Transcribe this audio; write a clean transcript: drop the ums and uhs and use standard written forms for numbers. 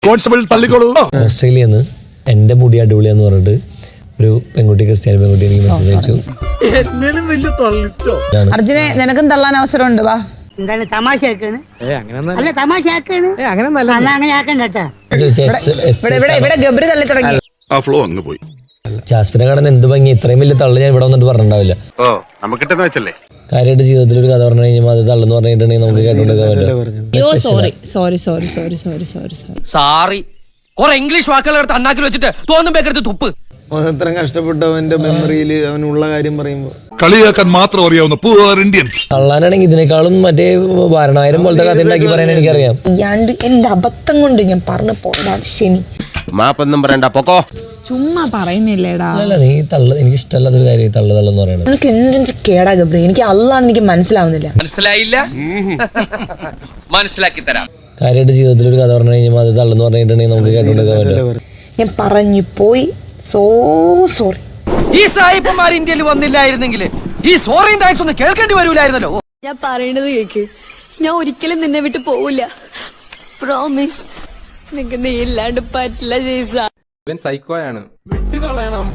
Constable തള്ളിക്കോളൂ. ഓസ്ട്രേലിയന്ന് എന്റെ മുടി അടിപൊളിയാന്ന് പറഞ്ഞിട്ട് ഒരു പെൺകുട്ടി, ക്രിസ്ത്യാനി പെൺകുട്ടി എനിക്ക് മെസ്സേജ് അയച്ചു. അർജുനെ, നിനക്കും തള്ളാൻ അവസരമുണ്ട്, വാ. എന്താണ് തമാശയാക്കാണ്? അല്ല തമാശയാക്കാണ്. ഇവിടെ ഗബ്രി തള്ളി തുടങ്ങി. ആ ഫ്ലോ അങ്ങ് പോയി. ജാസ്മിനെ കാണാൻ എന്ത് ഭംഗി, ഇത്രയും വലിയ തള്ളു ഞാൻ ഇവിടെ വന്നിട്ട് പറഞ്ഞിട്ടുണ്ടാവില്ല. കാര്യമായിട്ട് ജീവിതത്തിൽ ഒരു കഥ പറഞ്ഞു കഴിഞ്ഞാൽ അത് തള്ളെന്ന് പറഞ്ഞിട്ടുണ്ടെങ്കിൽ നമുക്ക് കേട്ടോണ്ടിരിക്കാൻ സോറി കുറെ ഇംഗ്ലീഷ് വാക്കുകൾ എടുത്ത് അണ്ണാക്കിൽ വെച്ചിട്ട് തോന്നുമ്പോ തുപ്പ്. അത്ര കഷ്ടപ്പെട്ടവന്റെ മെമ്മറിയിൽ അവനുള്ള കാര്യം പറയുമ്പോ കളിയാക്കാൻ മാത്രം അറിയാവുന്ന പൂവർ ഇന്ത്യൻസ്. തള്ളാനാണെങ്കിൽ ഇതിനേക്കാളും മറ്റേ വാരണായിരം പോലത്തെ കഥ ഉണ്ടാക്കി പറയാൻ എനിക്കറിയാം. എന്റെ അബദ്ധം കൊണ്ട് ഞാൻ പറഞ്ഞു പോയതാണ്, ശനി. മാപ്പൊന്നും പറയണ്ട, പൊക്കോ. ചുമ്മാ പറയുന്നില്ലേടാ. അല്ല, നീ തള്ളു, എനിക്ക് ഇഷ്ടമല്ലാത്തൊരു കാര്യം തള്ളെന്ന് പറയുന്നത്. നിനക്ക് എന്തിന്റെ കേടാ ഗബ്രി? എനിക്ക് അള്ളാണ് എനിക്ക് മനസ്സിലാവുന്നില്ല. മനസ്സിലായില്ല? മനസ്സിലാക്കി തരാം. കാര്യമായിട്ട് ജീവിതത്തിൽ ഒരു കഥ പറഞ്ഞു കഴിഞ്ഞാൽ അത് തള്ളെന്ന് പറഞ്ഞിട്ടുണ്ടെങ്കിൽ നമുക്ക് കേട്ടോണ്ടിരിക്കാൻ ഞാൻ പറഞ്ഞു പോയി, സോറി. ഈ സായിപ്പന്മാർ ഇന്ത്യയിൽ വന്നില്ലായിരുന്നെങ്കിൽ ഈ സോറിയും താങ്ക്സ് ഒന്നും കേൾക്കേണ്ടി വരൂലായിരുന്നല്ലോ. ഞാൻ പറയണത് കേക്ക്, ഞാൻ ഒരിക്കലും നിന്നെ വിട്ട് പോവില്ല. പ്രോമിസ്. നിനക്ക് നീ ഇല്ലാണ്ട് പറ്റില്ല ജയ്സ. സൈക്കോയാണ്. വിട്ടുകളയണം.